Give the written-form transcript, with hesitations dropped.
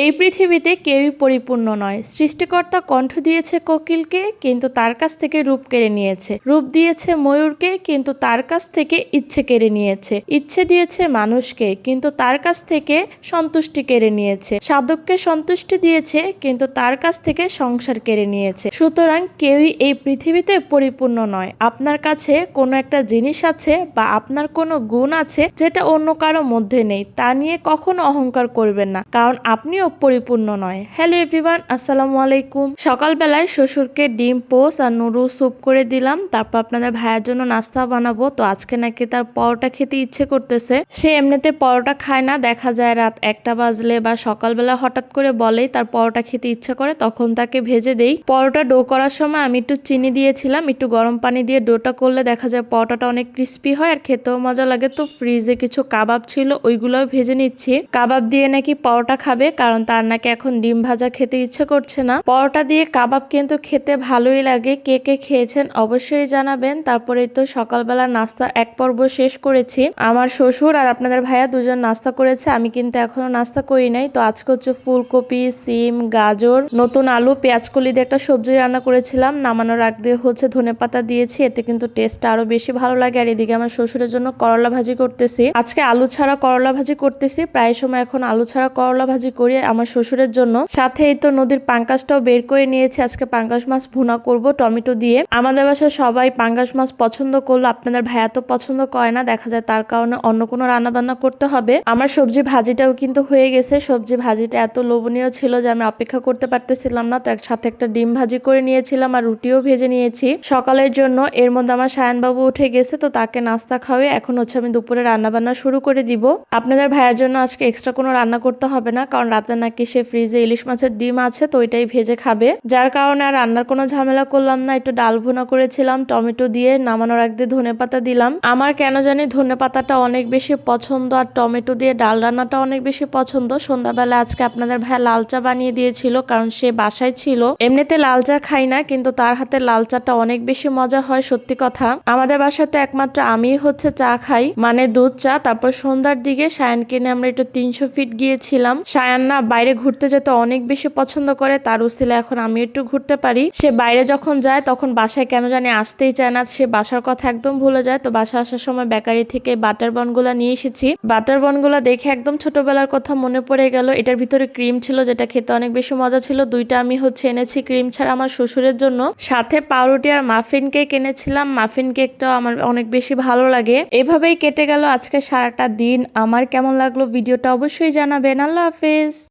এই পৃথিবীতে কেউই পরিপূর্ণ নয়। সৃষ্টিকর্তা কণ্ঠ দিয়েছে কোকিলকে, কিন্তু তার কাছ থেকে রূপ কেড়ে নিয়েছে। রূপ দিয়েছে ময়ূরকে, কিন্তু তার কাছ থেকে ইচ্ছে কেড়ে নিয়েছে। ইচ্ছে দিয়েছে মানুষকে, কিন্তু তার কাছ থেকে সন্তুষ্টি কেড়ে নিয়েছে। সাধককে সন্তুষ্টি দিয়েছে, কিন্তু তার কাছ থেকে সংসার কেড়ে নিয়েছে। সুতরাং কেউই এই পৃথিবীতে পরিপূর্ণ নয়। আপনার কাছে কোনো একটা জিনিস আছে বা আপনার কোনো গুণ আছে যেটা অন্য কারো মধ্যে নেই, তা নিয়ে কখনো অহংকার করবেন না, কারণ আপনিও পরিপূর্ণ নয়। হ্যালো এভরিওয়ান, আসসালামু আলাইকুম। সকালবেলায় শ্বশুরকে ডিম পোস্ট আর নুডল স্যুপ করে দিলাম। তারপর আপনাদের ভাইয়ের জন্য নাস্তা বানাবো। তো আজকে নাকি তার পরোটা খেতে ইচ্ছে করতেছে। সে এমনিতে পরোটা খায় না, দেখা যায় রাত 1টা বাজলে বা সকালবেলা হঠাৎ করে বলেই তার পরোটা খেতে ইচ্ছে করে, তখন তাকে ভেজে দেই। পরোটা ডো করার সময় আমি একটু চিনি দিয়েছিলাম, একটু গরম পানি দিয়ে ডোটা করলে দেখা যায় পরোটাটা অনেক ক্রিস্পি হয় আর খেতেও মজা লাগে। তো ফ্রিজে কিছু কাবাব ছিল, ওইগুলোও ভেজে নিচ্ছি। কাবাব দিয়ে নাকি পরোটা খাবে, কারণ তার নাকি এখন ডিম ভাজা খেতে ইচ্ছে করছে না। পরোটা দিয়ে কাবাব কিন্তু খেতে ভালোই লাগে। কে কে খেয়েছেন অবশ্যই জানাবেন। তারপরে তো সকালবেলা নাস্তা এক পর্ব শেষ করেছি। আমার শ্বশুর আর আপনাদের ভাইয়া দুজন নাস্তা করেছে, আমি কিন্তু এখনো নাস্তা করি নাই। তো আজকে হচ্ছে ফুলকপি, সিম, গাজর, নতুন আলু, পেঁয়াজকলি দিয়ে একটা সবজি রান্না করেছিলাম। নামানোর আগ দিয়ে হচ্ছে ধনেপাতা দিয়েছি, এতে কিন্তু টেস্টটা আরো বেশি ভালো লাগে। আর এদিকে আমার শ্বশুরের জন্য করলা ভাজি করতেছি। আজকে আলু ছাড়া করলা ভাজি করতেছি। প্রায় সময় এখন আলু ছাড়া করলা ভাজি করি আমার শ্বশুরের জন্য। সাথে এই তো নদীর পাঙ্গাসটাও বের করে নিয়েছি। আজকে পাঙ্গাস মাছ ভুনা করব টমেটো দিয়ে। আমাদের বাসায় সবাই পাঙ্গাস মাছ পছন্দ করলো, আপনাদের ভাইয়া তো পছন্দ করে না, দেখা যায় তার কারণে অন্য কোনো রান্না বান্না করতে হবে। আমার সবজি ভাজিটাও কিন্তু হয়ে গেছে। সবজি ভাজিটা এত লোভনীয় ছিল যে আমি অপেক্ষা করতে পারতেছিলাম না। তো একসাথে একটা ডিম ভাজি করে নিয়েছিলাম আর রুটিও ভেজে নিয়েছি সকালের জন্য। এর মধ্যে আমার সায়ানবাবু উঠে গেছে, তো তাকে নাস্তা খাওয়াই এখন হচ্ছে আমি দুপুরে রান্না বান্না শুরু করে দিব। আপনাদের ভাইয়ের জন্য আজকে এক্সট্রা কোনো রান্না করতে হবে না, কারণ রাতে নাকি সে ফ্রিজে ইলিশ মাছের ডিম আছে, তো ওইটাই ভেজে খাবে। যার কারণে আর রান্নার কোনো ঝামেলা করলাম না। একটু ডাল ভুনা করেছিলাম টমেটো দিয়ে, নামানোর আগ দিয়ে ধনেপাতা দিলাম। আমার কেন জানি ধনেপাতাটা অনেক বেশি পছন্দ আর টমেটো দিয়ে ডাল রান্নাটা অনেক বেশি পছন্দ। সন্ধ্যাবেলা আজকে আপনাদের ভাইয়া লাল চা বানিয়ে দিয়েছিল, কারণ সে বাসায় ছিল। এমনিতে লাল চা খাই না, কিন্তু তার হাতে লাল চাটা অনেক বেশি মজা হয়। সত্যি কথা, আমাদের বাসায় তো একমাত্র আমিই হচ্ছে চা খাই, মানে দুধ চা। তারপর সন্ধ্যার দিকে সায়ানকে নিয়ে আমরা একটু 300 ফিট গিয়েছিলাম। সায়ান না বাইরে ঘুরতে যেতে অনেক বেশি পছন্দ করে, তার উসিলে এখন আমি একটু ঘুরতে পারি। সে বাইরে যখন যায় তখন বাসায় কেন জানি আসতেই চায় না, সে বাসার কথা একদম ভুলে যায়। তো বাসা আসার সময় বেকারি থেকে বাটার বনগুলা নিয়ে এসেছি। বাটার বনগুলা দেখে একদম ছোটবেলার কথা মনে পড়ে গেল। এটার ভিতরে ক্রিম ছিল, যেটা খেতে অনেক বেশি মজা ছিল। দুইটা আমি হচ্ছে এনেছি ক্রিম ছাড়া আমার শ্বশুরের জন্য। সাথে পাউরুটি আর মাফিন কেক এনেছিলাম। মাফিন কেকটাও আমার অনেক বেশি ভালো লাগে। এভাবেই কেটে গেল আজকে সারাটা দিন। আমার কেমন লাগলো ভিডিওটা অবশ্যই জানাবেন। আল্লাহ হাফেজ।